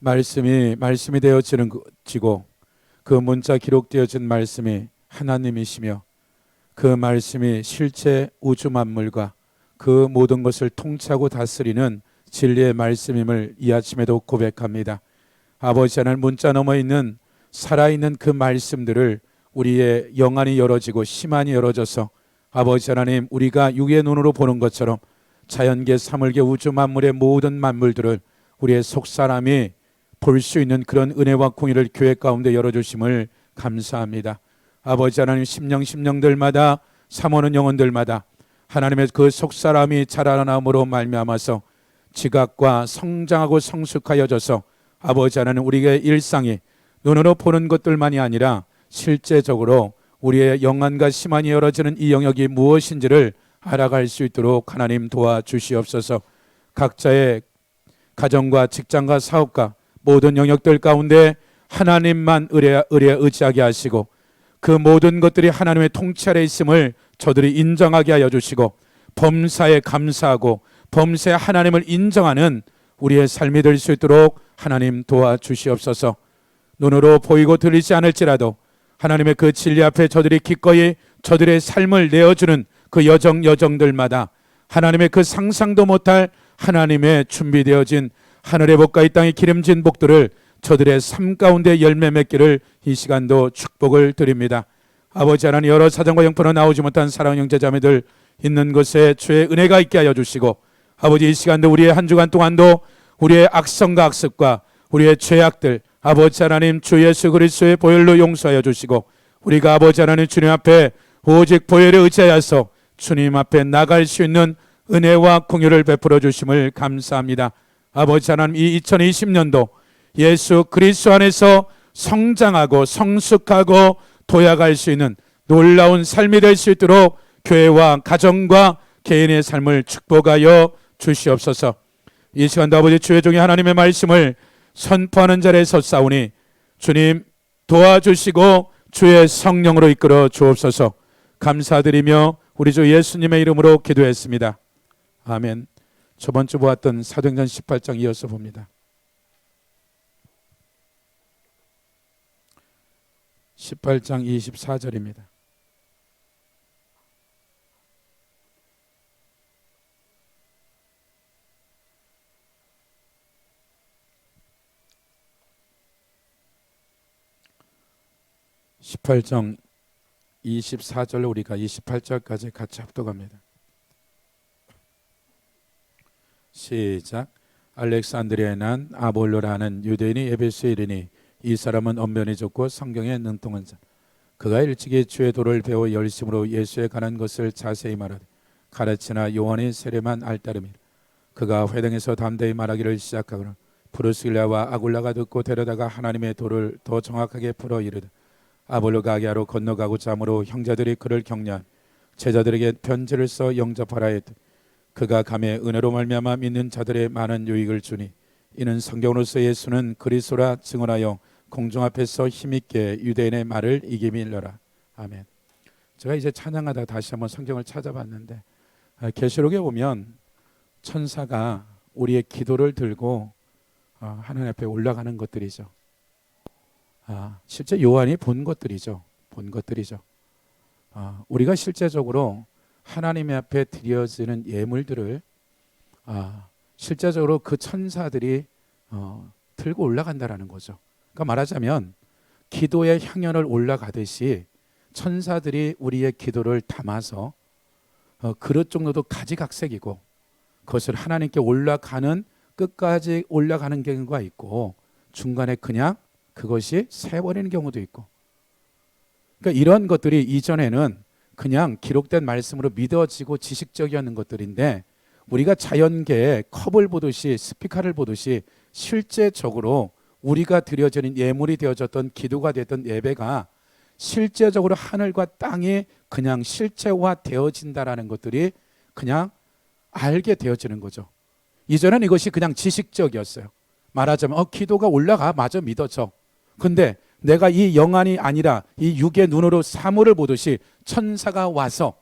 말씀이 되어지고 그 문자 기록되어진 말씀이 하나님이시며 그 말씀이 실제 우주 만물과 그 모든 것을 통치하고 다스리는 진리의 말씀임을 이 아침에도 고백합니다. 아버지 하나님, 문자 너머에 있는 살아있는 그 말씀들을 우리의 영안이 열어지고 심안이 열어져서 아버지 하나님, 우리가 육의 눈으로 보는 것처럼 자연계, 사물계, 우주 만물의 모든 만물들을 우리의 속사람이 볼 수 있는 그런 은혜와 공의를 교회 가운데 열어주심을 감사합니다. 아버지 하나님, 심령들마다 삼오는 영혼들마다 하나님의 그 속사람이 자라남으로 말미암아서 지각과 성장하고 성숙하여져서 아버지 하나님, 우리의 일상이 눈으로 보는 것들만이 아니라 실제적으로 우리의 영안과 심안이 열어지는 이 영역이 무엇인지를 알아갈 수 있도록 하나님 도와주시옵소서. 각자의 가정과 직장과 사업과 모든 영역들 가운데 하나님만 의지하게 하시고 그 모든 것들이 하나님의 통치 아래 있음을 저들이 인정하게 하여 주시고 범사에 감사하고 범사에 하나님을 인정하는 우리의 삶이 될 수 있도록 하나님 도와주시옵소서. 눈으로 보이고 들리지 않을지라도 하나님의 그 진리 앞에 저들이 기꺼이 저들의 삶을 내어주는 그 여정들마다 하나님의 그 상상도 못할 하나님의 준비되어진 하늘의 복과 이 땅의 기름진 복들을 저들의 삶 가운데 열매 맺기를 이 시간도 축복을 드립니다. 아버지 하나님, 여러 사정과 형편으로 나오지 못한 사랑하는 형제자매들 있는 곳에 주의 은혜가 있게 하여 주시고 아버지, 이 시간도 우리의 한 주간 동안도 우리의 악성과 악습과 우리의 죄악들 아버지 하나님 주 예수 그리스도의 보혈로 용서하여 주시고 우리가 아버지 하나님 주님 앞에 오직 보혈에 의지하여서 주님 앞에 나갈 수 있는 은혜와 공유를 베풀어 주심을 감사합니다. 아버지 하나님, 이 2020년도 예수 그리스도 안에서 성장하고 성숙하고 도약할 수 있는 놀라운 삶이 될 수 있도록 교회와 가정과 개인의 삶을 축복하여 주시옵소서. 이 시간도 아버지 주의 종이 하나님의 말씀을 선포하는 자리에 섰사오니 주님 도와주시고 주의 성령으로 이끌어 주옵소서. 감사드리며 우리 주 예수님의 이름으로 기도했습니다. 아멘. 저번 주 보았던 사도행전 18장 이어서 봅니다. 18장 24절입니다. (18장 24절로) 우리가 28절까지 같이 합독합니다. 시작. 알렉산드리아에 난 아볼로라는 유대인이 에베소에 이르니 이 사람은 언변이 좋고 성경에 능통한 자. 그가 일찍이 주의 도를 배워 열심으로 예수에 관한 것을 자세히 말하되 가르치나 요한의 세례만 알따름이라. 그가 회당에서 담대히 말하기를 시작하거나 프루스길라와 아굴라가 듣고 데려다가 하나님의 도를 더 정확하게 풀어 이르되 아볼로가 아기야로 건너가고자 함으로 형제들이 그를 격려하니 제자들에게 편지를 써 영접하라 했더니 그가 감에 은혜로 말미암아 믿는 자들의 많은 유익을 주니 이는 성경으로서 예수는 그리스도라 증언하여 공중 앞에서 힘있게 유대인의 말을 이기밀려라. 아멘. 제가 이제 찬양하다 다시 한번 성경을 찾아봤는데 계시록에 보면 천사가 우리의 기도를 들고 하나님 앞에 올라가는 것들이죠. 실제 요한이 본 것들이죠. 우리가 실제적으로 하나님 앞에 드려지는 예물들을 실제적으로 그 천사들이 들고 올라간다라는 거죠. 그러니까 말하자면 기도의 향연을 올라가듯이 천사들이 우리의 기도를 담아서 그릇 정도도 가지각색이고 그것을 하나님께 올라가는 끝까지 올라가는 경우가 있고 중간에 그냥 그것이 새버리는 경우도 있고, 그러니까 이런 것들이 이전에는 그냥 기록된 말씀으로 믿어지고 지식적이었는 것들인데 우리가 자연계에 컵을 보듯이 스피커를 보듯이 실제적으로 우리가 드려지는 예물이 되어졌던 기도가 됐던 예배가 실제적으로 하늘과 땅이 그냥 실체화되어진다라는 것들이 그냥 알게 되어지는 거죠. 이전엔 이것이 그냥 지식적이었어요. 말하자면 기도가 올라가, 맞아, 믿어져. 근데 내가 이 영안이 아니라 이 육의 눈으로 사물을 보듯이 천사가 와서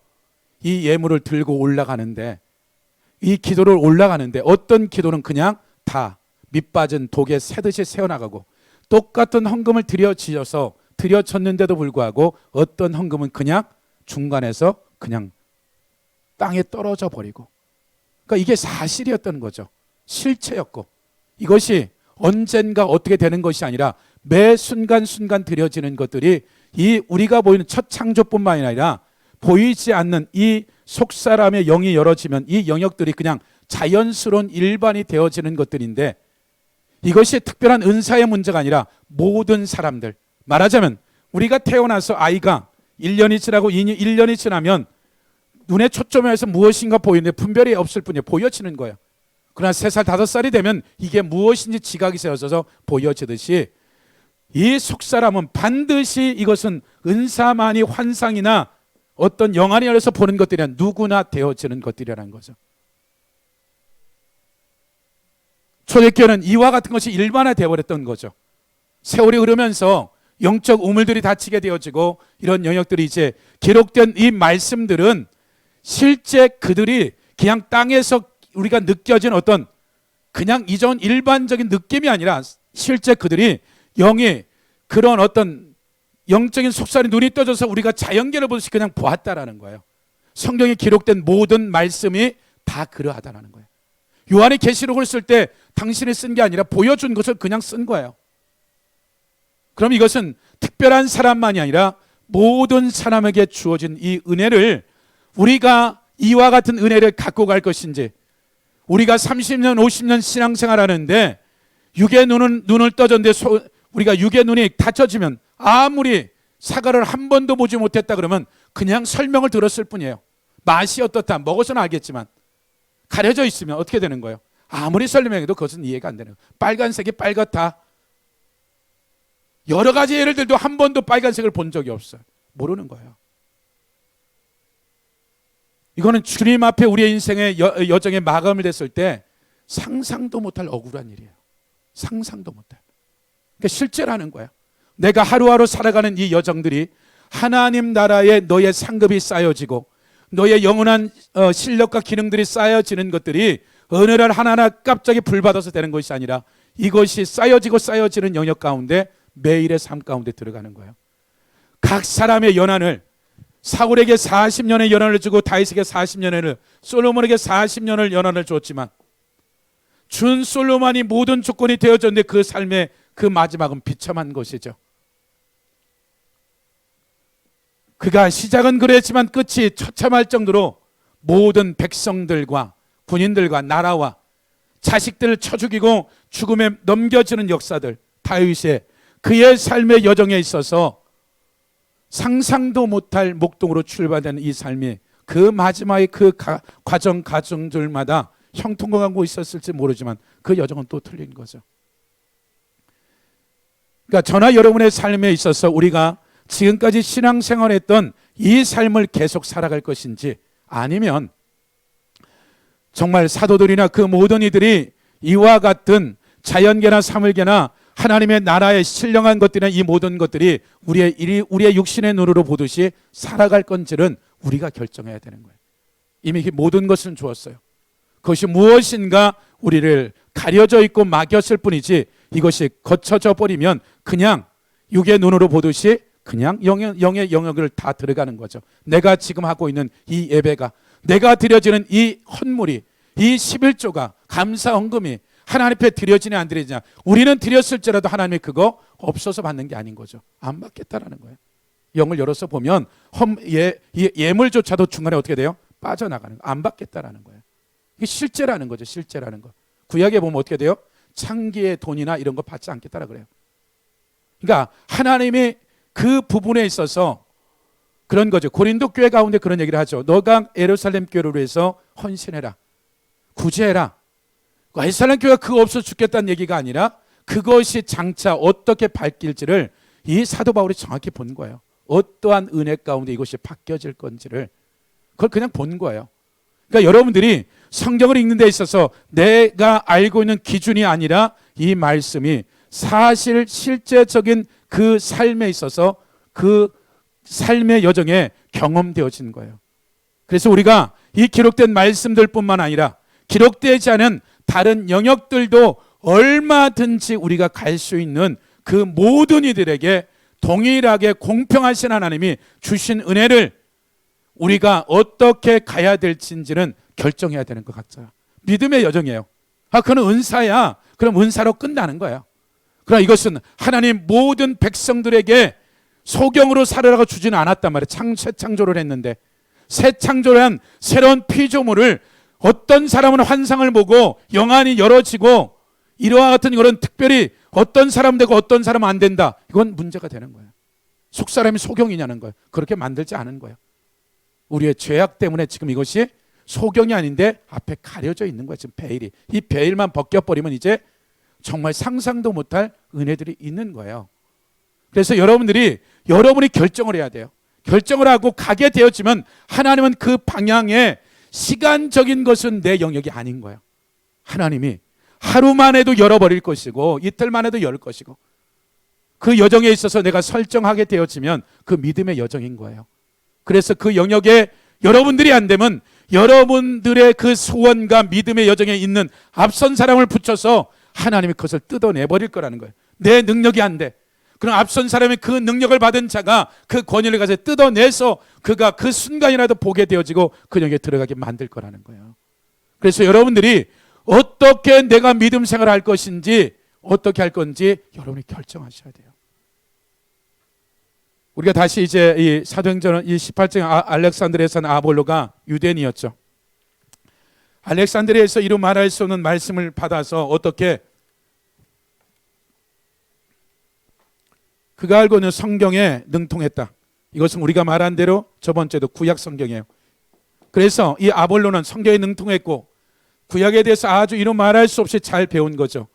이 예물을 들고 올라가는데, 이 기도를 올라가는데 어떤 기도는 그냥 다 밑빠진 독에 새듯이 새어나가고, 똑같은 헌금을 드려졌는데도 불구하고 어떤 헌금은 그냥 중간에서 그냥 땅에 떨어져 버리고, 그러니까 이게 사실이었던 거죠. 실체였고, 이것이 언젠가 어떻게 되는 것이 아니라 매 순간순간 드려지는 것들이 이 우리가 보이는 첫 창조뿐만 아니라 보이지 않는 이 속사람의 영이 열어지면 이 영역들이 그냥 자연스러운 일반이 되어지는 것들인데, 이것이 특별한 은사의 문제가 아니라 모든 사람들, 말하자면 우리가 태어나서 아이가 1년이 지나고 1년이 지나면 눈에 초점에서 무엇인가 보이는데 분별이 없을 뿐이에요. 보여지는 거예요. 그러나 3살, 5살이 되면 이게 무엇인지 지각이 세워져서 보여지듯이 이 속사람은 반드시 이것은 은사만이 환상이나 어떤 영안이 열려서 보는 것들이 아니라 누구나 되어지는 것들이라는 거죠. 초대교회는 이와 같은 것이 일반화되어 버렸던 거죠. 세월이 흐르면서 영적 우물들이 닫히게 되어지고 이런 영역들이 이제 기록된 이 말씀들은 실제 그들이 그냥 땅에서 우리가 느껴진 어떤 그냥 이전 일반적인 느낌이 아니라 실제 그들이 영이 그런 어떤 영적인 속살이 눈이 떠져서 우리가 자연계를 보듯이 그냥 보았다라는 거예요. 성경에 기록된 모든 말씀이 다 그러하다라는 거예요. 요한이 계시록을 쓸 때 당신이 쓴 게 아니라 보여준 것을 그냥 쓴 거예요. 그럼 이것은 특별한 사람만이 아니라 모든 사람에게 주어진 이 은혜를 우리가 이와 같은 은혜를 갖고 갈 것인지, 우리가 30년 50년 신앙생활 하는데 육의 눈을 떠졌는데 우리가 육의 눈이 닫혀지면 아무리 사과를 한 번도 보지 못했다 그러면 그냥 설명을 들었을 뿐이에요. 맛이 어떻다 먹어서는 알겠지만 가려져 있으면 어떻게 되는 거예요? 아무리 설명해도 그것은 이해가 안 되는 거예요. 빨간색이 빨갛다, 여러 가지 예를 들도 한 번도 빨간색을 본 적이 없어요. 모르는 거예요. 이거는 주님 앞에 우리의 인생의 여정의 마감을 됐을 때 상상도 못할 억울한 일이에요. 상상도 못할. 그러니까 실제라는 거예요. 내가 하루하루 살아가는 이 여정들이 하나님 나라에 너의 상급이 쌓여지고 너의 영원한 실력과 기능들이 쌓여지는 것들이 어느 날 하나하나 갑자기 불받아서 되는 것이 아니라 이것이 쌓여지고 쌓여지는 영역 가운데 매일의 삶 가운데 들어가는 거예요. 각 사람의 연한을, 사울에게 40년의 연한을 주고 다윗에게 40년을, 솔로몬에게 40년을 연한을 줬지만 준 솔로몬이 모든 조건이 되어졌는데 그 삶의 그 마지막은 비참한 것이죠. 그가 시작은 그랬지만 끝이 처참할 정도로 모든 백성들과 군인들과 나라와 자식들을 쳐 죽이고 죽음에 넘겨지는 역사들, 다윗의 그의 삶의 여정에 있어서 상상도 못할 목동으로 출발되는 이 삶이 그 마지막에 그 과정들마다 형통하고 있었을지 모르지만 그 여정은 또 틀린 거죠. 그러니까 저나 여러분의 삶에 있어서 우리가 지금까지 신앙생활했던 이 삶을 계속 살아갈 것인지, 아니면 정말 사도들이나 그 모든 이들이 이와 같은 자연계나 사물계나 하나님의 나라에 신령한 것들이나 이 모든 것들이 우리의 육신의 눈으로 보듯이 살아갈 건지는 우리가 결정해야 되는 거예요. 이미 모든 것은 주었어요. 그것이 무엇인가 우리를 가려져 있고 막였을 뿐이지 이것이 거쳐져 버리면 그냥 육의 눈으로 보듯이 그냥 영의 영역을 다 들어가는 거죠. 내가 지금 하고 있는 이 예배가, 내가 드려지는 이 헌물이, 이 11조가, 감사 헌금이 하나님 앞에 드려지냐 안 드려지냐, 우리는 드렸을지라도 하나님이 그거 없어서 받는 게 아닌 거죠. 안 받겠다라는 거예요. 영을 열어서 보면 예물조차도 중간에 어떻게 돼요? 빠져나가는 거. 안 받겠다라는 거예요. 이게 실제라는 거죠. 실제라는 거. 구약에 보면 어떻게 돼요? 창기의 돈이나 이런 거 받지 않겠다라 그래요. 그러니까 하나님이 그 부분에 있어서 그런 거죠. 고린도 교회 가운데 그런 얘기를 하죠. 너가 예루살렘 교회를 위해서 헌신해라, 구제해라. 예루살렘 교회가 그거 없어 죽겠다는 얘기가 아니라 그것이 장차 어떻게 바뀔지를 이 사도 바울이 정확히 본 거예요. 어떠한 은혜 가운데 이것이 바뀌어질 건지를 그걸 그냥 본 거예요. 그러니까 여러분들이 성경을 읽는 데 있어서 내가 알고 있는 기준이 아니라 이 말씀이 사실 실제적인 그 삶에 있어서 그 삶의 여정에 경험되어진 거예요. 그래서 우리가 이 기록된 말씀들뿐만 아니라 기록되지 않은 다른 영역들도 얼마든지 우리가 갈 수 있는 그 모든 이들에게 동일하게 공평하신 하나님이 주신 은혜를 우리가 어떻게 가야 될지는 결정해야 되는 것 같아요. 믿음의 여정이에요. 그건 은사야. 그럼 은사로 끝나는 거예요. 그러나 이것은 하나님 모든 백성들에게 소경으로 살으라고 주지는 않았단 말이에요. 새 창조를 했는데, 새 창조를 한 새로운 피조물을 어떤 사람은 환상을 보고 영안이 열어지고 이러한 같은 그런 특별히 어떤 사람 되고 어떤 사람은 안 된다, 이건 문제가 되는 거예요. 속사람이 소경이냐는 거예요. 그렇게 만들지 않은 거예요. 우리의 죄악 때문에 지금 이것이 소경이 아닌데 앞에 가려져 있는 거예요. 지금 베일이. 이 베일만 벗겨버리면 이제 정말 상상도 못할 은혜들이 있는 거예요. 그래서 여러분이 결정을 해야 돼요. 결정을 하고 가게 되었지만 하나님은 그 방향에 시간적인 것은 내 영역이 아닌 거예요. 하나님이 하루만 해도 열어버릴 것이고 이틀만 해도 열 것이고, 그 여정에 있어서 내가 설정하게 되었지면 그 믿음의 여정인 거예요. 그래서 그 영역에 여러분들이 안 되면 여러분들의 그 소원과 믿음의 여정에 있는 앞선 사람을 붙여서 하나님이 그것을 뜯어내버릴 거라는 거예요. 내 능력이 안 돼. 그럼 앞선 사람이 그 능력을 받은 자가 그 권위를 가져 뜯어내서 그가 그 순간이라도 보게 되어지고 그 영역에 들어가게 만들 거라는 거예요. 그래서 여러분들이 어떻게 내가 믿음 생활을 할 것인지, 어떻게 할 건지 여러분이 결정하셔야 돼요. 우리가 다시 이제 이 사도행전 이 18장 알렉산드리아에 산 아볼로가 유대인이었죠. 알렉산드리아에서 이루 말할 수 없는 말씀을 받아서 어떻게 그가 알고 있는 성경에 능통했다. 이것은 우리가 말한 대로 저번 주에도 구약 성경이에요. 그래서 이 아볼로는 성경에 능통했고 구약에 대해서 아주 이루 말할 수 없이 잘 배운 거죠.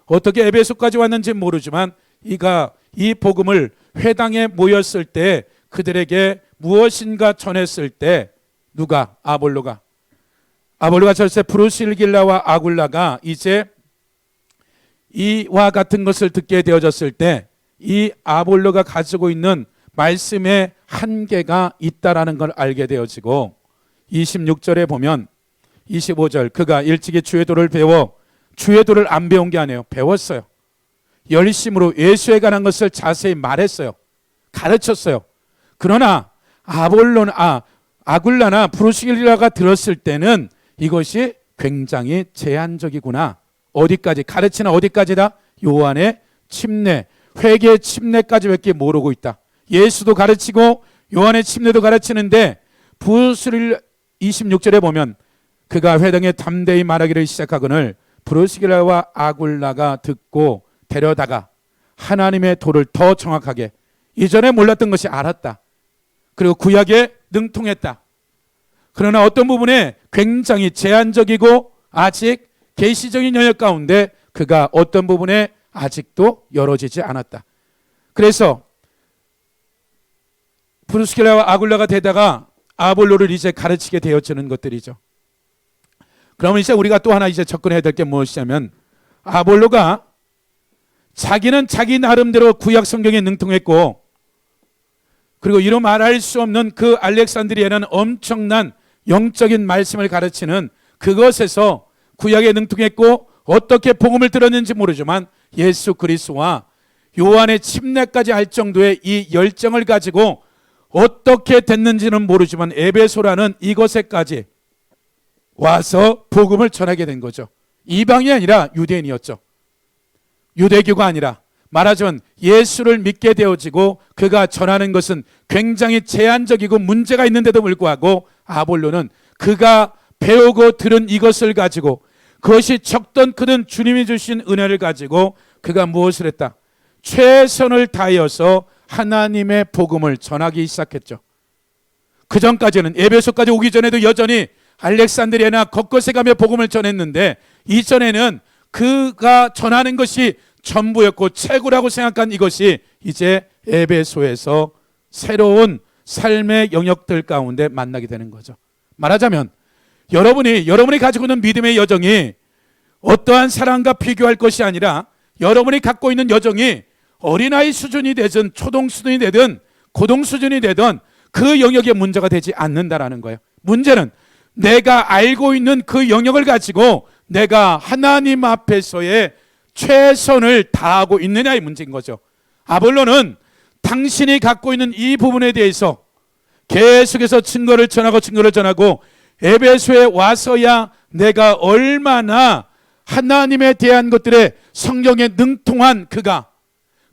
어떻게 에베소까지 왔는지 모르지만 이가 이 복음을 회당에 모였을 때 그들에게 무엇인가 전했을 때 누가? 아볼로가 절세 브루실길라와 아굴라가 이제 이와 같은 것을 듣게 되어졌을 때 이 아볼로가 가지고 있는 말씀의 한계가 있다라는 걸 알게 되어지고, 26절에 보면 25절, 그가 일찍이 주의 도를 배워, 주의 도를 안 배운 게 아니에요. 배웠어요. 열심으로 예수에 관한 것을 자세히 말했어요. 가르쳤어요. 그러나 아굴라나 브루실라가 들었을 때는 이것이 굉장히 제한적이구나. 어디까지? 가르치는 어디까지다? 요한의 침례, 회개의 침례까지밖에 모르고 있다. 예수도 가르치고 요한의 침례도 가르치는데 브루실 26절에 보면 그가 회당에 담대히 말하기를 시작하거늘 브루실라와 아굴라가 듣고 데려다가 하나님의 도를 더 정확하게, 이전에 몰랐던 것이 알았다. 그리고 구약에 능통했다. 그러나 어떤 부분에 굉장히 제한적이고 아직 계시적인 영역 가운데 그가 어떤 부분에 아직도 열어지지 않았다. 그래서 브루스길라와 아굴라가 되다가 아볼로를 이제 가르치게 되어지는 것들이죠. 그러면 이제 우리가 또 하나 이제 접근해야 될 게 무엇이냐면, 아볼로가 자기는 자기 나름대로 구약 성경에 능통했고, 그리고 이루 말할 수 없는 그 알렉산드리아는 엄청난 영적인 말씀을 가르치는 그것에서 구약에 능통했고 어떻게 복음을 들었는지 모르지만 예수 그리스도와 요한의 침례까지 할 정도의 이 열정을 가지고 어떻게 됐는지는 모르지만 에베소라는 이곳에까지 와서 복음을 전하게 된 거죠. 이방이 아니라 유대인이었죠. 유대교가 아니라 말하자면 예수를 믿게 되어지고 그가 전하는 것은 굉장히 제한적이고 문제가 있는데도 불구하고 아볼로는 그가 배우고 들은 이것을 가지고, 그것이 적던 크든 주님이 주신 은혜를 가지고 그가 무엇을 했다? 최선을 다하여서 하나님의 복음을 전하기 시작했죠. 그 전까지는 에베소까지 오기 전에도 여전히 알렉산드리아나 곳곳에 가며 복음을 전했는데, 이전에는 그가 전하는 것이 전부였고 최고라고 생각한 이것이 이제 에베소에서 새로운 삶의 영역들 가운데 만나게 되는 거죠. 말하자면 여러분이 가지고 있는 믿음의 여정이 어떠한 사람과 비교할 것이 아니라 여러분이 갖고 있는 여정이 어린아이 수준이 되든 초등 수준이 되든 고등 수준이 되든 그 영역에 문제가 되지 않는다라는 거예요. 문제는 내가 알고 있는 그 영역을 가지고 내가 하나님 앞에서의 최선을 다하고 있느냐의 문제인 거죠. 아볼로는 당신이 갖고 있는 이 부분에 대해서 계속해서 증거를 전하고 에베소에 와서야 내가 얼마나 하나님에 대한 것들에 성경에 능통한 그가,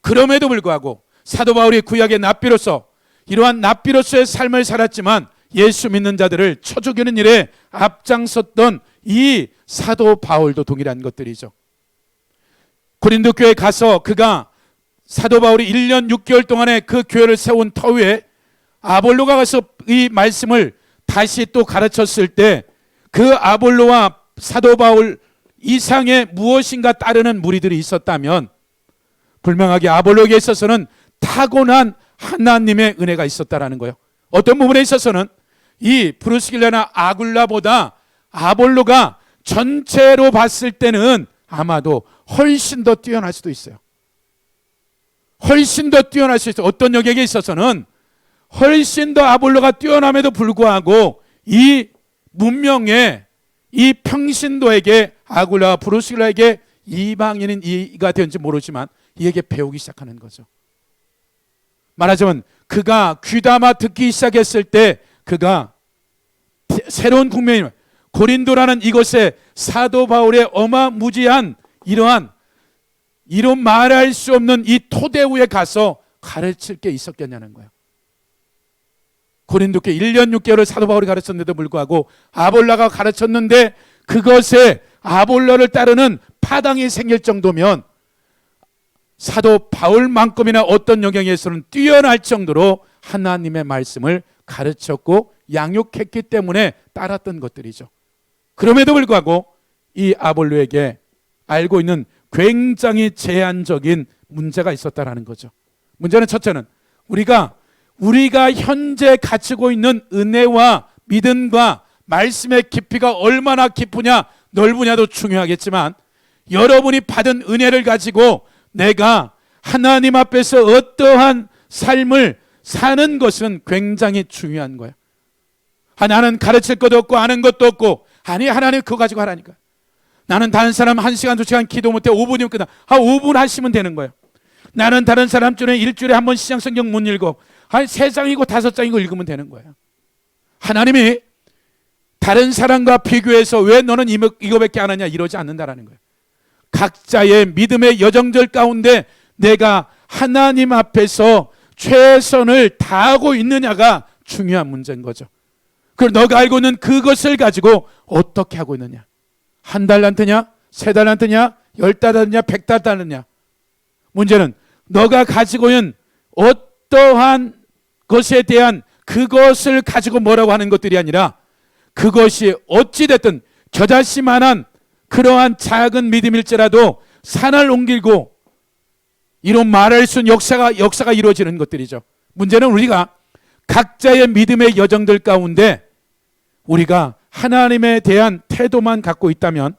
그럼에도 불구하고 사도 바울이 구약의 납비로서 이러한 납비로서의 삶을 살았지만 예수 믿는 자들을 쳐 죽이는 일에 앞장섰던 이 사도 바울도 동일한 것들이죠. 고린도 교회에 가서 그가, 사도 바울이 1년 6개월 동안에 그 교회를 세운 터위에 아볼로가 가서 이 말씀을 다시 또 가르쳤을 때 그 아볼로와 사도 바울 이상의 무엇인가 따르는 무리들이 있었다면 분명하게 아볼로에게 있어서는 타고난 하나님의 은혜가 있었다라는 거예요. 어떤 부분에 있어서는 이 브루스길라나 아굴라보다 아볼로가 전체로 봤을 때는 아마도 훨씬 더 뛰어날 수도 있어요. 훨씬 더 뛰어날 수 있어요. 어떤 영역에 있어서는 훨씬 더 아볼로가 뛰어남에도 불구하고 이 문명의 이 평신도에게, 아굴라와 브루스길라에게 이방인인 이가 되었는지 모르지만 이에게 배우기 시작하는 거죠. 말하자면 그가 귀담아 듣기 시작했을 때 그가 새로운 국면이, 고린도라는 이곳에 사도 바울의 어마무지한 이러한 말할 수 없는 이 토대 위에 가서 가르칠 게 있었겠냐는 거예요. 고린도께 1년 6개월을 사도 바울이 가르쳤는데도 불구하고 아볼라가 가르쳤는데 그것에 아볼라를 따르는 파당이 생길 정도면 사도 바울만큼이나 어떤 영역에서는 뛰어날 정도로 하나님의 말씀을 가르쳤고 양육했기 때문에 따랐던 것들이죠. 그럼에도 불구하고 이 아볼로에게 알고 있는 굉장히 제한적인 문제가 있었다라는 거죠. 문제는 첫째는 우리가 현재 가지고 있는 은혜와 믿음과 말씀의 깊이가 얼마나 깊으냐 넓으냐도 중요하겠지만 여러분이 받은 은혜를 가지고 내가 하나님 앞에서 어떠한 삶을 사는 것은 굉장히 중요한 거예요. 나는 가르칠 것도 없고 아는 것도 없고, 아니 하나님 그거 가지고 하라니까. 나는 다른 사람 1시간 2시간 기도 못해 5분이면 끝나. 5분 하시면 되는 거예요. 나는 다른 사람들은 일주일에 한 번 시장 성경 못 읽어. 3장이고 5장이고 읽으면 되는 거예요. 하나님이 다른 사람과 비교해서 왜 너는 이거밖에 안 하냐 이러지 않는다라는 거예요. 각자의 믿음의 여정들 가운데 내가 하나님 앞에서 최선을 다하고 있느냐가 중요한 문제인 거죠. 그리고 너가 알고 있는 그것을 가지고 어떻게 하고 있느냐. 1달란트냐 3달란트냐 10달란트냐 100달란트냐. 문제는 너가 가지고 있는 어떠한 것에 대한 그것을 가지고 뭐라고 하는 것들이 아니라 그것이 어찌됐든 겨자씨만한 그러한 작은 믿음일지라도 산을 옮기고 이런 말할 수 있는 역사가 이루어지는 것들이죠. 문제는 우리가 각자의 믿음의 여정들 가운데 우리가 하나님에 대한 태도만 갖고 있다면,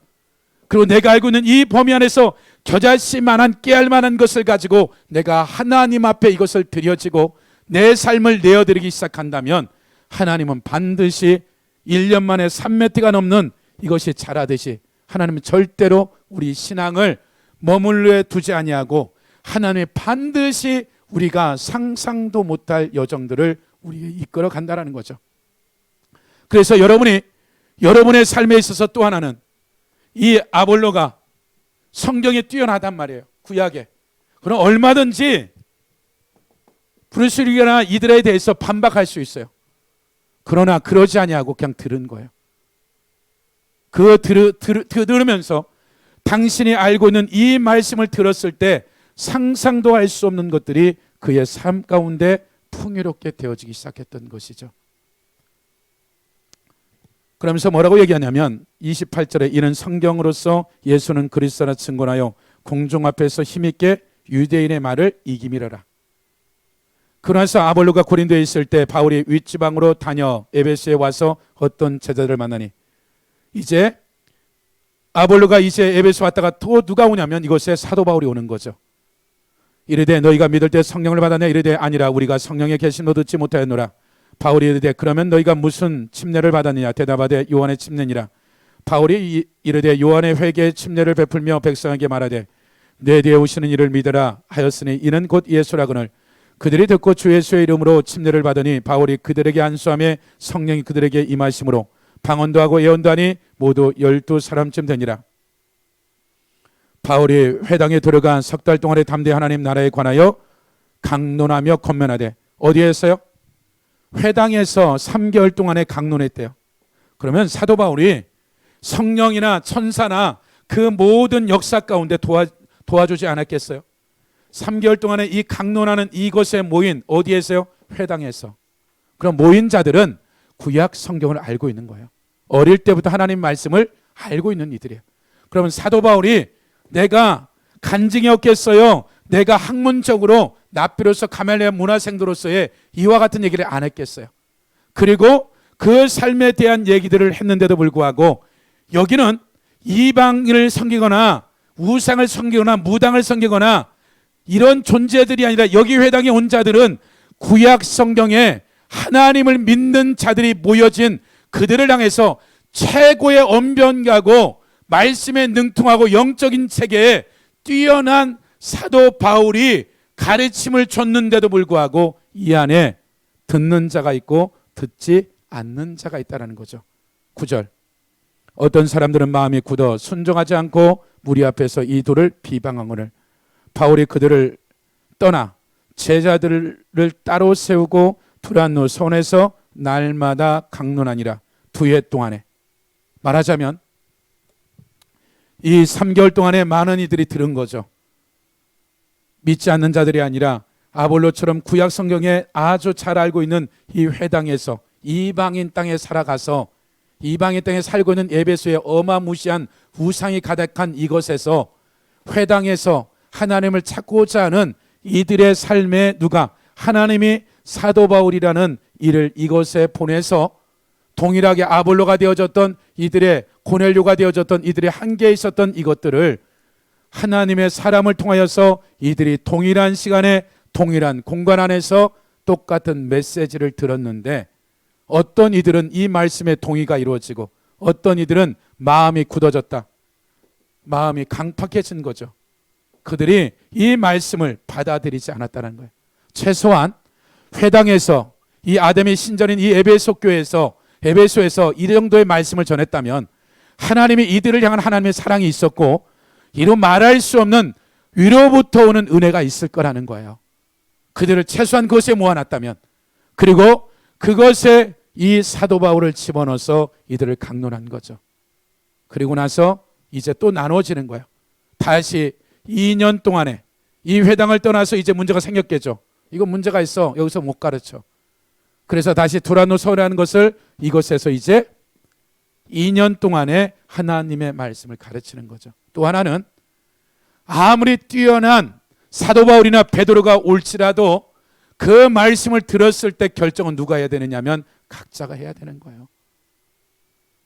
그리고 내가 알고 있는 이 범위 안에서 겨자씨만한 깨알만한 것을 가지고 내가 하나님 앞에 이것을 드려지고 내 삶을 내어드리기 시작한다면 하나님은 반드시 1년 만에 3m가 넘는 이것이 자라듯이 하나님은 절대로 우리 신앙을 머물러 두지 아니하고 하나님이 반드시 우리가 상상도 못할 여정들을 우리에게 이끌어 간다라는 거죠. 그래서 여러분의 삶에 있어서 또 하나는 이 아볼로가 성경에 뛰어나단 말이에요. 구약에. 그럼 얼마든지 브루스리거나 이들에 대해서 반박할 수 있어요. 그러나 그러지 아니하고 그냥 들은 거예요. 그거 들으면서 당신이 알고 있는 이 말씀을 들었을 때 상상도 할 수 없는 것들이 그의 삶 가운데 풍요롭게 되어지기 시작했던 것이죠. 그러면서 뭐라고 얘기하냐면 28절에 이는 성경으로서 예수는 그리스도라 증거하여 공중 앞에서 힘있게 유대인의 말을 이기미러라. 그러나서 아볼로가 고린도에 있을 때 바울이 윗지방으로 다녀 에베소에 와서 어떤 제자들을 만나니, 이제 아볼로가 이제 에베소 왔다가 또 누가 오냐면 이곳에 사도 바울이 오는 거죠. 이르되 너희가 믿을 때 성령을 받았냐? 이르되 아니라 우리가 성령의 계심도 듣지 못하였노라. 바울이 이르되 그러면 너희가 무슨 침례를 받았느냐? 대답하되 요한의 침례니라. 바울이 이르되 요한의 회개의 침례를 베풀며 백성에게 말하되 내 뒤에 오시는 이를 믿으라 하였으니 이는 곧 예수라거늘 그들이 듣고 주 예수의 이름으로 침례를 받으니 바울이 그들에게 안수하며 성령이 그들에게 임하심으로 방언도 하고 예언도 하니 모두 12사람쯤 되니라. 바울이 회당에 들어가 석 달 동안의 담대 하나님 나라에 관하여 강론하며 권면하되, 어디에서요? 회당에서 3개월 동안에 강론했대요. 그러면 사도 바울이 성령이나 천사나 그 모든 역사 가운데 도와주지 않았겠어요? 3개월 동안에 이 강론하는 이곳에 모인, 어디에서요? 회당에서. 그럼 모인 자들은 구약 성경을 알고 있는 거예요. 어릴 때부터 하나님 말씀을 알고 있는 이들이에요. 그러면 사도 바울이 내가 간증이 없겠어요, 내가 학문적으로 납비로서 가말리엘 문화생도로서의 이와 같은 얘기를 안 했겠어요? 그리고 그 삶에 대한 얘기들을 했는데도 불구하고 여기는 이방인을 섬기거나 우상을 섬기거나 무당을 섬기거나 이런 존재들이 아니라 여기 회당에 온 자들은 구약 성경에 하나님을 믿는 자들이 모여진 그들을 향해서 최고의 언변가고 말씀에 능통하고 영적인 체계에 뛰어난 사도 바울이 가르침을 줬는데도 불구하고 이 안에 듣는 자가 있고 듣지 않는 자가 있다는 거죠. 9절, 어떤 사람들은 마음이 굳어 순종하지 않고 무리 앞에서 이 돌을 비방하거늘 바울이 그들을 떠나 제자들을 따로 세우고 두란노 손에서 날마다 강론하니라. 2해 동안에, 말하자면 이 3개월 동안에 많은 이들이 들은 거죠. 믿지 않는 자들이 아니라 아볼로처럼 구약 성경에 아주 잘 알고 있는 이 회당에서 이방인 땅에 살아가서 이방인 땅에 살고 있는 에베소의 어마무시한 우상이 가득한 이곳에서 회당에서 하나님을 찾고자 하는 이들의 삶에 누가, 하나님이 사도 바울이라는 이를 이곳에 보내서 동일하게 아볼로가 되어졌던 이들의, 고넬료가 되어졌던 이들의 한계에 있었던 이것들을 하나님의 사람을 통하여서 이들이 동일한 시간에 동일한 공간 안에서 똑같은 메시지를 들었는데, 어떤 이들은 이 말씀에 동의가 이루어지고 어떤 이들은 마음이 굳어졌다, 마음이 강팍해진 거죠. 그들이 이 말씀을 받아들이지 않았다는 거예요. 최소한 회당에서 이 아담의 신전인 이 에베소 교회에서, 에베소에서 이 정도의 말씀을 전했다면 하나님이 이들을 향한 하나님의 사랑이 있었고 이루 말할 수 없는 위로부터 오는 은혜가 있을 거라는 거예요. 그들을 최소한 그것에 모아놨다면, 그리고 그것에 이 사도 바울을 집어넣어서 이들을 강론한 거죠. 그리고 나서 이제 또 나눠지는 거예요. 다시 2년 동안에 이 회당을 떠나서 이제 문제가 생겼겠죠. 이거 문제가 있어, 여기서 못 가르쳐. 그래서 다시 두란노 서울이라는 것을 이곳에서 이제 2년 동안에 하나님의 말씀을 가르치는 거죠. 또 하나는 아무리 뛰어난 사도 바울이나 베드로가 올지라도 그 말씀을 들었을 때 결정은 누가 해야 되느냐면 각자가 해야 되는 거예요.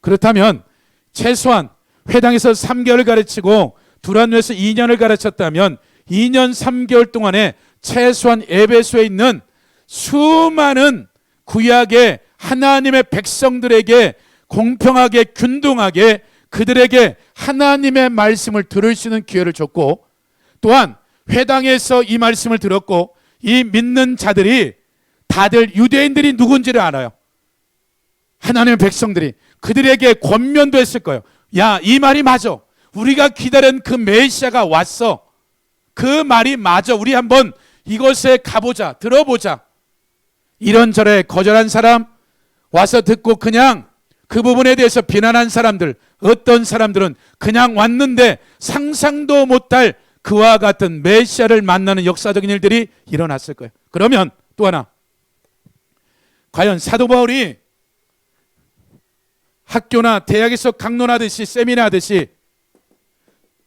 그렇다면 최소한 회당에서 3개월을 가르치고 두란노에서 2년을 가르쳤다면 2년 3개월 동안에 최소한 에베소에 있는 수많은 구약의 하나님의 백성들에게 공평하게 균등하게 그들에게 하나님의 말씀을 들을 수 있는 기회를 줬고, 또한 회당에서 이 말씀을 들었고 이 믿는 자들이 다들 유대인들이 누군지를 알아요. 하나님의 백성들이 그들에게 권면도 했을 거예요. 야, 이 말이 맞아. 우리가 기다린 그 메시아가 왔어. 그 말이 맞아. 우리 한번 이곳에 가보자, 들어보자. 이런저런 거절한 사람, 와서 듣고 그냥 그 부분에 대해서 비난한 사람들, 어떤 사람들은 그냥 왔는데 상상도 못할 그와 같은 메시아를 만나는 역사적인 일들이 일어났을 거예요. 그러면 또 하나, 과연 사도 바울이 학교나 대학에서 강론하듯이 세미나하듯이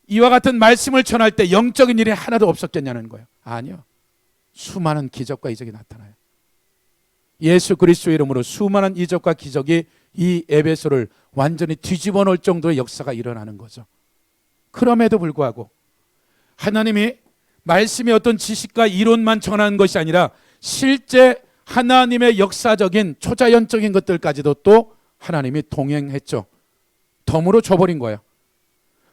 이와 같은 말씀을 전할 때 영적인 일이 하나도 없었겠냐는 거예요. 아니요. 수많은 기적과 이적이 나타나요. 예수 그리스도의 이름으로 수많은 이적과 기적이 이 에베소를 완전히 뒤집어 놓을 정도의 역사가 일어나는 거죠. 그럼에도 불구하고 하나님이 말씀의 어떤 지식과 이론만 전하는 것이 아니라 실제 하나님의 역사적인 초자연적인 것들까지도 또 하나님이 동행했죠. 덤으로 줘버린 거예요.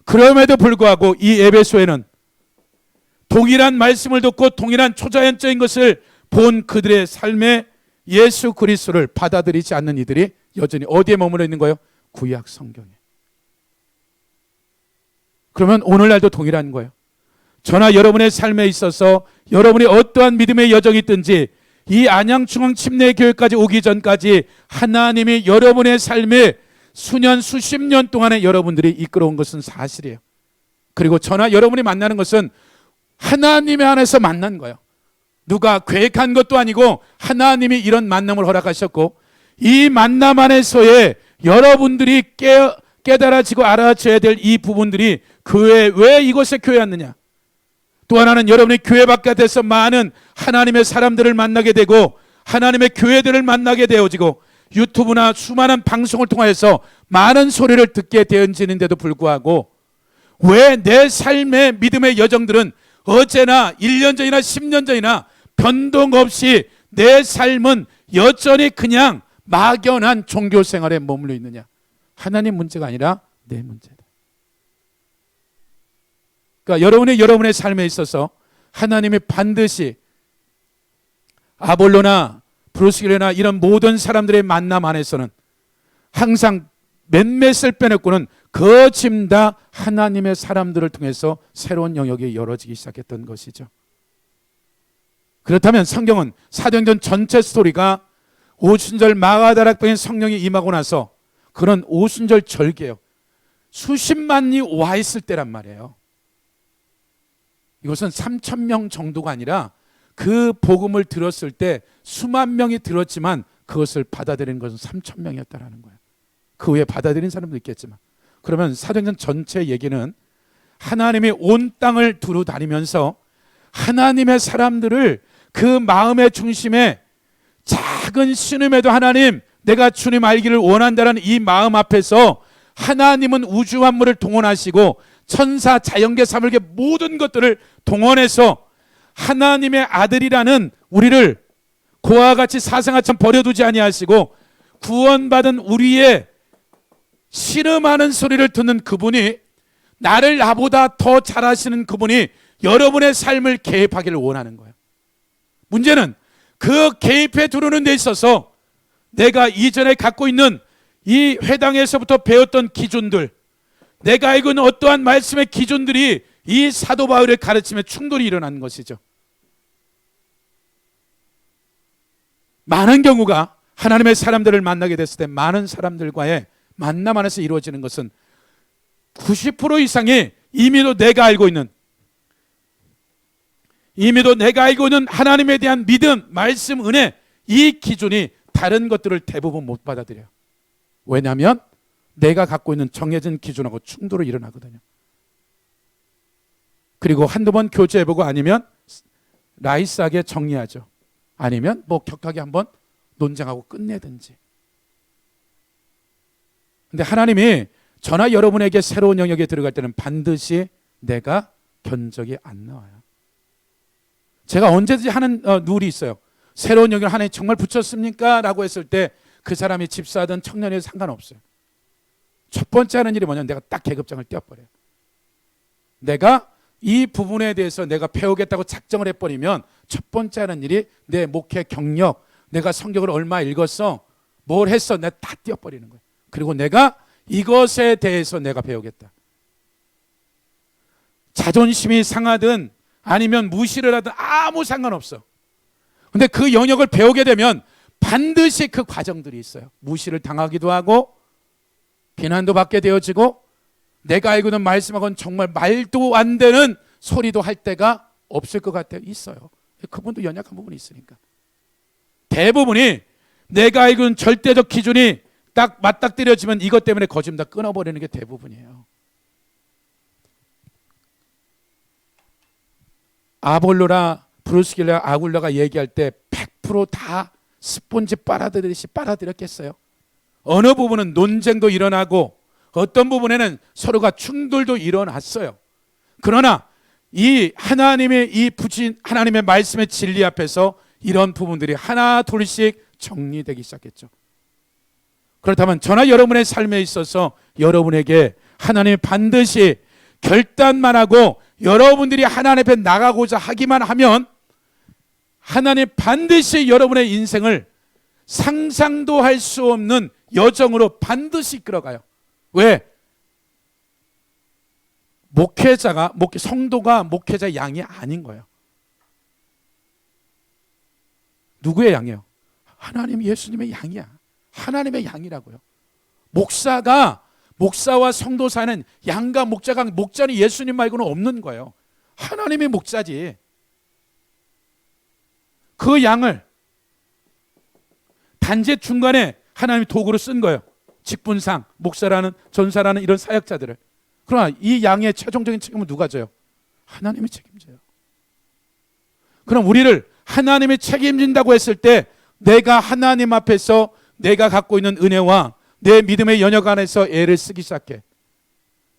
그럼에도 불구하고 이 에베소에는 동일한 말씀을 듣고 동일한 초자연적인 것을 본 그들의 삶에 예수 그리스도를 받아들이지 않는 이들이 여전히 어디에 머물러 있는 거예요? 구약 성경에. 그러면 오늘날도 동일한 거예요. 저나 여러분의 삶에 있어서 여러분이 어떠한 믿음의 여정이 있든지 이 안양중앙침례교회까지 오기 전까지 하나님이 여러분의 삶에 수년 수십 년 동안에 여러분들이 이끌어온 것은 사실이에요. 그리고 저나 여러분이 만나는 것은 하나님의 안에서 만난 거예요. 누가 계획한 것도 아니고 하나님이 이런 만남을 허락하셨고, 이 만남 안에서의 여러분들이 깨달아지고 알아져야 될 이 부분들이 교회, 왜 이곳에 교회 왔느냐. 또 하나는 여러분이 교회 바깥에서 많은 하나님의 사람들을 만나게 되고 하나님의 교회들을 만나게 되어지고 유튜브나 수많은 방송을 통해서 많은 소리를 듣게 되어지는데도 불구하고 왜 내 삶의 믿음의 여정들은 어제나 1년 전이나 10년 전이나 변동 없이 내 삶은 여전히 그냥 막연한 종교 생활에 머물러 있느냐. 하나님 문제가 아니라 내 문제다. 그러니까 여러분의 삶에 있어서 하나님이 반드시 아볼로나 브루스길레나 이런 모든 사람들의 만남 안에서는 항상 몇몇을 빼놓고는 거짐 다 하나님의 사람들을 통해서 새로운 영역이 열어지기 시작했던 것이죠. 그렇다면 성경은 사도행전 전체 스토리가 오순절 마가다락방에 성령이 임하고 나서 그런 오순절 절기예요. 수십만이 와 있을 때란 말이에요. 이것은 3,000명 정도가 아니라 그 복음을 들었을 때 수만 명이 들었지만 그것을 받아들이는 것은 3,000명이었다라는 거예요. 그 외에 받아들인 사람도 있겠지만. 그러면 사도행전 전체 얘기는 하나님이 온 땅을 두루 다니면서 하나님의 사람들을 그 마음의 중심에 작은 신음에도 하나님, 내가 주님 알기를 원한다는 이 마음 앞에서 하나님은 우주 만물을 동원하시고 천사, 자연계, 사물계 모든 것들을 동원해서 하나님의 아들이라는 우리를 고와 같이 사생아처럼 버려두지 아니하시고 구원받은 우리의 씨름하는 소리를 듣는 그분이, 나를 나보다 더 잘하시는 그분이 여러분의 삶을 개입하기를 원하는 거예요. 문제는 그 개입해 두르는 데 있어서 내가 이전에 갖고 있는 이 회당에서부터 배웠던 기준들, 내가 알고 있는 어떠한 말씀의 기준들이 이 사도 바울의 가르침에 충돌이 일어난 것이죠. 많은 경우가 하나님의 사람들을 만나게 됐을 때 많은 사람들과의 만남 안에서 이루어지는 것은 90% 이상이 이미도 내가 알고 있는 하나님에 대한 믿음, 말씀, 은혜, 이 기준이 다른 것들을 대부분 못 받아들여요. 왜냐하면 내가 갖고 있는 정해진 기준하고 충돌이 일어나거든요. 그리고 한두 번 교제해보고 아니면 라이스하게 정리하죠. 아니면 뭐 격하게 한번 논쟁하고 끝내든지. 근데 하나님이 저나 여러분에게 새로운 영역에 들어갈 때는 반드시 내가 견적이 안 나와요. 제가 언제든지 하는 룰이 있어요. 새로운 영역을 하나님 정말 붙였습니까? 라고 했을 때 그 사람이 집사든 청년이든 상관없어요. 첫 번째 하는 일이 뭐냐면 내가 딱 계급장을 떼어버려요. 내가 이 부분에 대해서 내가 배우겠다고 작정을 해버리면 첫 번째 하는 일이 내 목회 경력, 내가 성경을 얼마 읽었어, 뭘 했어, 내가 다 떼어버리는 거예요. 그리고 내가 이것에 대해서 내가 배우겠다. 자존심이 상하든 아니면 무시를 하든 아무 상관없어. 근데 그 영역을 배우게 되면 반드시 그 과정들이 있어요. 무시를 당하기도 하고 비난도 받게 되어지고 내가 알고 있는 말씀하고는 정말 말도 안 되는 소리도 할 때가 없을 것 같아요. 있어요. 그분도 연약한 부분이 있으니까. 대부분이 내가 알고 있는 절대적 기준이 딱 맞닥뜨려지면 이것 때문에 거짓말 다 끊어버리는 게 대부분이에요. 아볼로나 브루스길라 아굴라가 얘기할 때 100% 다 스폰지 빨아들이듯이 빨아들였겠어요? 어느 부분은 논쟁도 일어나고 어떤 부분에는 서로가 충돌도 일어났어요. 그러나 이 하나님의 하나님의 말씀의 진리 앞에서 이런 부분들이 하나 둘씩 정리되기 시작했죠. 그렇다면 저나 여러분의 삶에 있어서 여러분에게 하나님이 반드시 결단만 하고 여러분들이 하나님 앞에 나가고자 하기만 하면 하나님 반드시 여러분의 인생을 상상도 할 수 없는 여정으로 반드시 이끌어가요. 왜? 성도가 목회자 양이 아닌 거예요. 누구의 양이에요? 하나님 예수님의 양이야. 하나님의 양이라고요. 목사와 성도 사이는 양과 목자는 예수님 말고는 없는 거예요. 하나님이 목자지. 그 양을 단지 중간에 하나님이 도구로 쓴 거예요. 직분상, 목사라는, 전사라는 이런 사역자들을. 그러나 이 양의 최종적인 책임은 누가 져요? 하나님이 책임져요. 그럼 우리를 하나님이 책임진다고 했을 때 내가 하나님 앞에서 내가 갖고 있는 은혜와 내 믿음의 연역 안에서 애를 쓰기 시작해.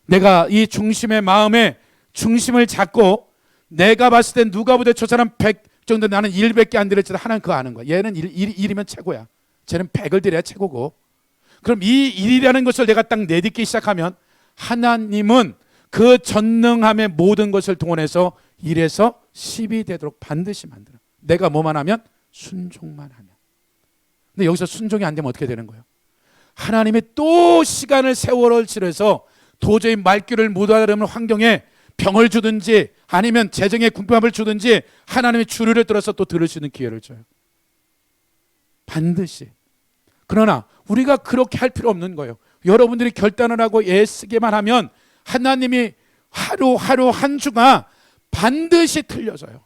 내가 이 중심의 마음에 중심을 잡고 내가 봤을 땐 누가 보다 저 사람 100 정도 나는 100개 안 드렸지만 하나는 그거 아는 거야. 얘는 1이면 최고야. 쟤는 100을 드려야 최고고. 그럼 이 1이라는 것을 내가 딱 내딛기 시작하면 하나님은 그 전능함의 모든 것을 동원해서 1에서 10이 되도록 반드시 만들어. 내가 뭐만 하면? 순종만 하면. 근데 여기서 순종이 안 되면 어떻게 되는 거예요? 하나님이 또 시간을 세월을 치러서 도저히 말귀를 못 알아듣는 환경에 병을 주든지 아니면 재정의 궁핍함을 주든지 하나님이 주류를 들어서 또 들을 수 있는 기회를 줘요. 반드시. 그러나 우리가 그렇게 할 필요 없는 거예요. 여러분들이 결단을 하고 애쓰기만 하면 하나님이 하루하루 한 주가 반드시 틀려져요.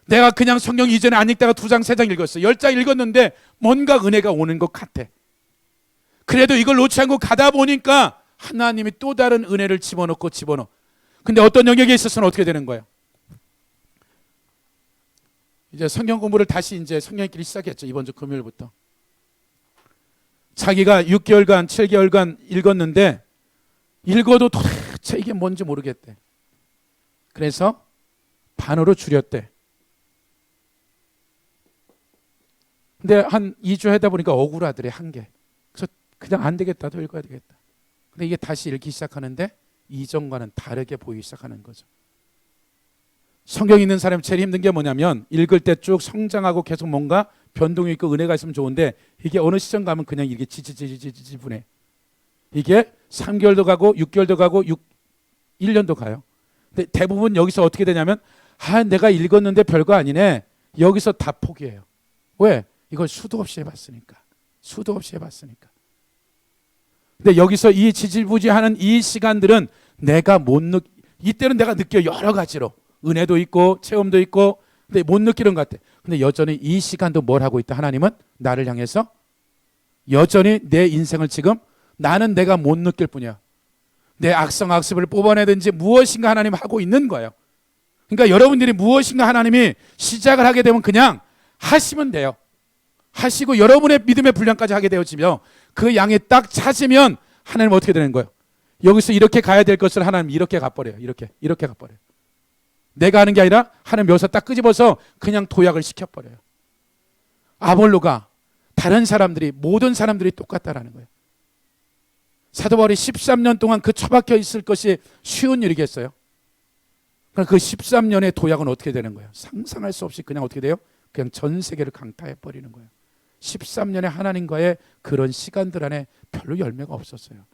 내가 그냥 성경 이전에 안 읽다가 2장 3장 읽었어요. 10장 읽었는데 뭔가 은혜가 오는 것 같아. 그래도 이걸 놓지 않고 가다 보니까 하나님이 또 다른 은혜를 집어넣고 근데 어떤 영역에 있어서는 어떻게 되는 거예요? 이제 성경 공부를 다시 이제 성경 읽기를 시작했죠. 이번 주 금요일부터. 자기가 6개월간 7개월간 읽었는데 읽어도 도대체 이게 뭔지 모르겠대. 그래서 반으로 줄였대. 근데 한 2주 하다 보니까 억울하더래. 한계. 그래서 그냥 안 되겠다. 더 읽어야 되겠다. 근데 이게 다시 읽기 시작하는데 이전과는 다르게 보이기 시작하는 거죠. 성경 읽는 사람이 제일 힘든 게 뭐냐면 읽을 때 쭉 성장하고 계속 뭔가 변동이 있고 은혜가 있으면 좋은데 이게 어느 시점 가면 그냥 이게 지지분해. 이게 3개월도 가고 6개월도 가고 1년도 가요. 근데 대부분 여기서 어떻게 되냐면 내가 읽었는데 별거 아니네. 여기서 다 포기해요. 왜? 이걸 수도 없이 해봤으니까. 근데 여기서 이 지지부지하는 이 시간들은 내가 이때는 내가 느껴 여러 가지로 은혜도 있고 체험도 있고 근데 못 느끼는 것 같아. 근데 여전히 이 시간도 뭘 하고 있다? 하나님은 나를 향해서 여전히 내 인생을 지금 나는 내가 못 느낄 뿐이야. 내 악성학습을 뽑아내든지 무엇인가 하나님 하고 있는 거예요. 그러니까 여러분들이 무엇인가 하나님이 시작을 하게 되면 그냥 하시면 돼요. 하시고 여러분의 믿음의 분량까지 하게 되어지며 그 양이 딱 찾으면 하나님 어떻게 되는 거예요? 여기서 이렇게 가야 될 것을 하나님 이렇게 가버려요. 이렇게 가버려요. 내가 하는 게 아니라 하나님 여기서 딱 끄집어서 그냥 도약을 시켜버려요. 아볼로가 다른 사람들이 모든 사람들이 똑같다라는 거예요. 사도 바울이 13년 동안 그 처박혀 있을 것이 쉬운 일이겠어요? 그러니까 그 13년의 도약은 어떻게 되는 거예요? 상상할 수 없이 그냥 어떻게 돼요? 그냥 전 세계를 강타해버리는 거예요. 13년의 하나님과의 그런 시간들 안에 별로 열매가 없었어요.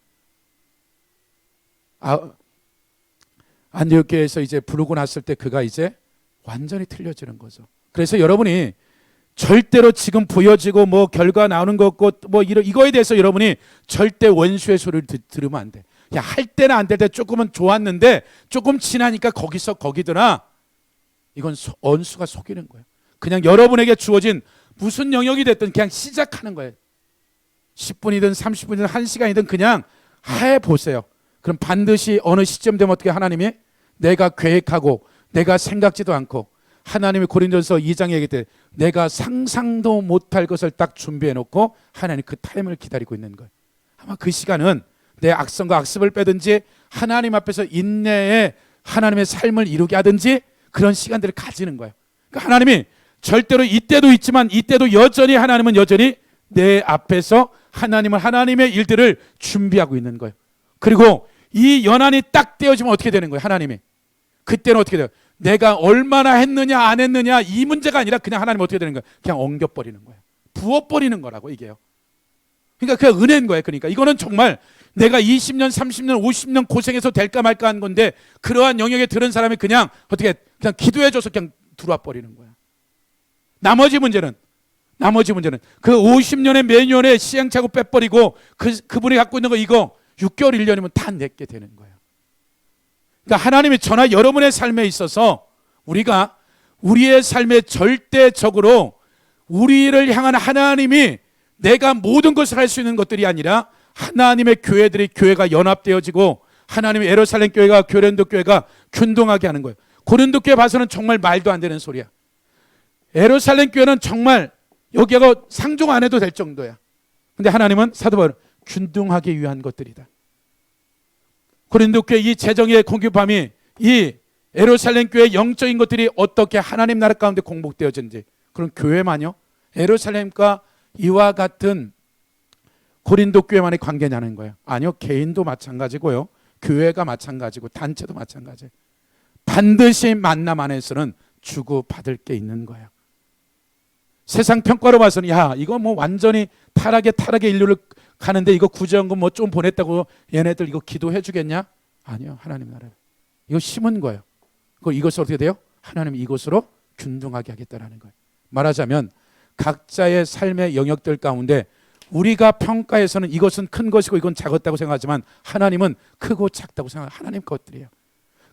안디옥 교회에서 이제 부르고 났을 때 그가 이제 완전히 틀려지는 거죠. 그래서 여러분이 절대로 지금 보여지고 뭐 결과 나오는 것 같고 뭐 이거에 대해서 여러분이 절대 원수의 소리를 들으면 안 돼. 야, 할 때나 안 될 때 조금은 좋았는데 조금 지나니까 거기더라. 이건 언수가 속이는 거예요. 그냥 여러분에게 주어진 무슨 영역이 됐든 그냥 시작하는 거예요. 10분이든 30분이든 1시간이든 그냥 해보세요. 그럼 반드시 어느 시점 되면 어떻게 하나님이 내가 계획하고 내가 생각지도 않고 하나님이 고린도전서 2장에 얘기할 때 내가 상상도 못할 것을 딱 준비해 놓고 하나님 그 타임을 기다리고 있는 거예요. 아마 그 시간은 내 악성과 악습을 빼든지 하나님 앞에서 인내의 하나님의 삶을 이루게 하든지 그런 시간들을 가지는 거예요. 그러니까 하나님이 절대로 이때도 있지만 이때도 여전히 하나님은 여전히 내 앞에서 하나님의 일들을 준비하고 있는 거예요. 그리고 이 연한이 딱 떼어지면 어떻게 되는 거예요? 하나님이 그때는 어떻게 돼요? 내가 얼마나 했느냐 안 했느냐 이 문제가 아니라 그냥 하나님 어떻게 되는 거예요? 그냥 엉겨버리는 거예요. 부어버리는 거라고 이게요. 그러니까 그냥 은혜인 거예요. 그러니까 이거는 정말 내가 20년, 30년, 50년 고생해서 될까 말까 한 건데 그러한 영역에 들은 사람이 그냥 어떻게 그냥 기도해줘서 그냥 들어와 버리는 거야. 나머지 문제는 그 50년의 매년의 시행착오 빼버리고 그분이 갖고 있는 거 이거 6개월, 1년이면 다 내게 되는 거예요. 그러니까 하나님이 저나 여러분의 삶에 있어서 우리가 우리의 삶에 절대적으로 우리를 향한 하나님이 내가 모든 것을 할 수 있는 것들이 아니라 하나님의 교회가 연합되어지고 하나님의 예루살렘 교회가 고린도 교회가 균등하게 하는 거예요. 고린도 교회 봐서는 정말 말도 안 되는 소리야. 예루살렘 교회는 정말 여기하고 상종 안 해도 될 정도야. 근데 하나님은 사도 바울 균등하기 위한 것들이다. 고린도 교회 이 재정의 공급함이 이 예루살렘 교회의 영적인 것들이 어떻게 하나님 나라 가운데 공복되어진지, 그럼 교회만요? 예루살렘과 이와 같은 고린도 교회만의 관계냐는 거예요. 아니요, 개인도 마찬가지고요, 교회가 마찬가지고 단체도 마찬가지예요. 반드시 만남 안에서는 주고받을 게 있는 거예요. 세상 평가로 봐서는 야 이거 뭐 완전히 타락의 인류를 가는데 이거 구제연금 뭐 좀 보냈다고 얘네들 이거 기도해 주겠냐? 아니요, 하나님 나라 이거 심은 거예요. 이것을 어떻게 돼요? 하나님이 이것으로 균등하게 하겠다라는 거예요. 말하자면 각자의 삶의 영역들 가운데 우리가 평가해서는 이것은 큰 것이고 이건 작았다고 생각하지만 하나님은 크고 작다고 생각하는 하나님 것들이에요.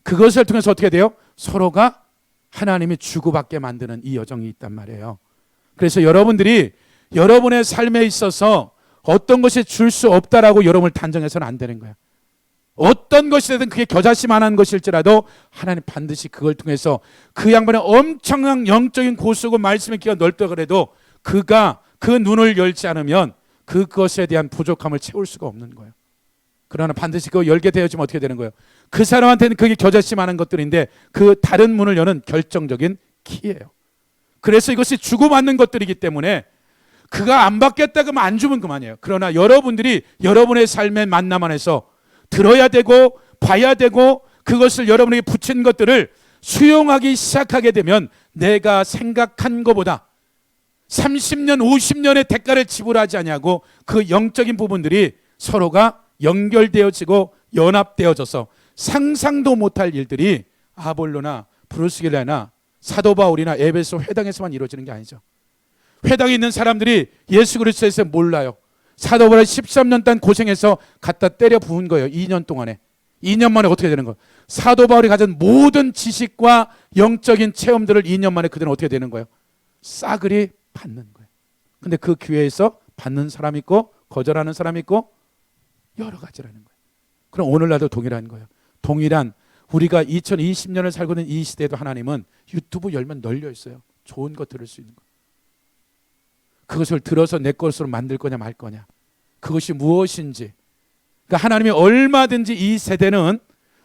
그것을 통해서 어떻게 돼요? 서로가 하나님이 주고받게 만드는 이 여정이 있단 말이에요. 그래서 여러분들이 여러분의 삶에 있어서 어떤 것이 줄 수 없다라고 여러분을 단정해서는 안 되는 거예요. 어떤 것이 되든 그게 겨자씨만한 것일지라도 하나님 반드시 그걸 통해서 그 양반의 엄청난 영적인 고수고 말씀의 기가 넓다 그래도 그가 그 눈을 열지 않으면 그것에 대한 부족함을 채울 수가 없는 거예요. 그러나 반드시 그거 열게 되어지면 어떻게 되는 거예요? 그 사람한테는 그게 겨자씨만한 것들인데 그 다른 문을 여는 결정적인 키예요. 그래서 이것이 주고받는 것들이기 때문에 그가 안 받겠다 그러면 안 주면 그만이에요. 그러나 여러분들이 여러분의 삶의 만남 안에서 들어야 되고 봐야 되고 그것을 여러분에게 붙인 것들을 수용하기 시작하게 되면 내가 생각한 것보다 30년, 50년의 대가를 지불하지 아니하고 그 영적인 부분들이 서로가 연결되어지고 연합되어져서 상상도 못할 일들이 아볼로나 브루스길라나 사도 바울이나 에베소 회당에서만 이루어지는 게 아니죠. 회당에 있는 사람들이 예수 그리스도에 대해서 몰라요. 사도 바울이 13년 동안 고생해서 갖다 때려 부은 거예요. 2년 동안에. 2년 만에 어떻게 되는 거예요? 사도 바울이 가진 모든 지식과 영적인 체험들을 2년 만에 그들은 어떻게 되는 거예요? 싸그리 받는 거예요. 근데 그 교회에서 받는 사람이 있고 거절하는 사람이 있고 여러 가지라는 거예요. 그럼 오늘날도 동일한 거예요. 동일한 우리가 2020년을 살고 있는 이 시대에도 하나님은 유튜브 열면 널려 있어요. 좋은 거 들을 수 있는 거. 그것을 들어서 내 것으로 만들 거냐 말 거냐. 그것이 무엇인지. 그러니까 하나님이 얼마든지 이 세대는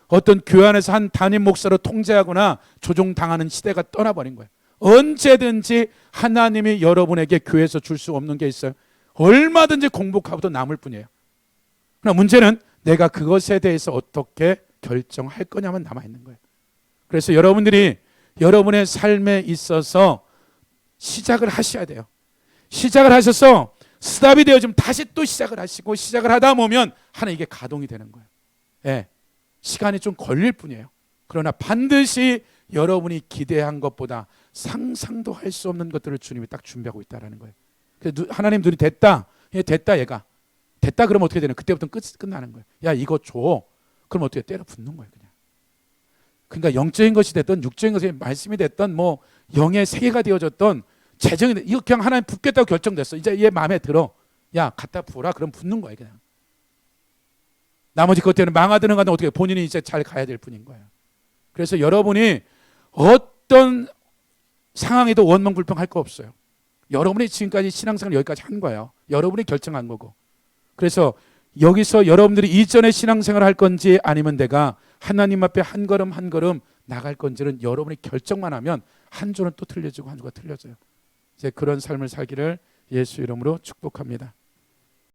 어떤 교회 안에서 한 담임 목사로 통제하거나 조종당하는 시대가 떠나버린 거예요. 언제든지 하나님이 여러분에게 교회에서 줄 수 없는 게 있어요. 얼마든지 공복하고도 남을 뿐이에요. 그러나 문제는 내가 그것에 대해서 어떻게 결정할 거냐만 남아있는 거예요. 그래서 여러분들이 여러분의 삶에 있어서 시작을 하셔야 돼요. 시작을 하셔서 스탑이 되어지면 다시 또 시작을 하시고 시작을 하다 보면 하나 이게 가동이 되는 거예요. 예, 시간이 좀 걸릴 뿐이에요. 그러나 반드시 여러분이 기대한 것보다 상상도 할 수 없는 것들을 주님이 딱 준비하고 있다는 거예요. 그래서 하나님 눈이 됐다. 됐다 얘가. 됐다 그러면 어떻게 되냐? 그때부터 끝나는 거예요. 야 이거 줘. 그럼 어떻게 때려 붙는 거예요 그냥. 그러니까 영적인 것이 됐던 육적인 것이 말씀이 됐던 뭐 영의 세계가 되어졌던 재정이 이거 그냥 하나님 붙겠다고 결정됐어. 이제 얘 마음에 들어. 야 갖다 부어라. 그럼 붙는 거예요 그냥. 나머지 것들은 망하드는 가는 어떻게 본인이 이제 잘 가야 될 뿐인 거예요. 그래서 여러분이 어떤 상황에도 원망불평할 거 없어요. 여러분이 지금까지 신앙생활 여기까지 한 거예요. 여러분이 결정한 거고. 그래서 여기서 여러분들이 이전에 신앙생활 할 건지 아니면 내가 하나님 앞에 한 걸음 한 걸음 나갈 건지는 여러분이 결정만 하면 한 주는 또 틀려지고 한 주가 틀려져요. 이제 그런 삶을 살기를 예수 이름으로 축복합니다.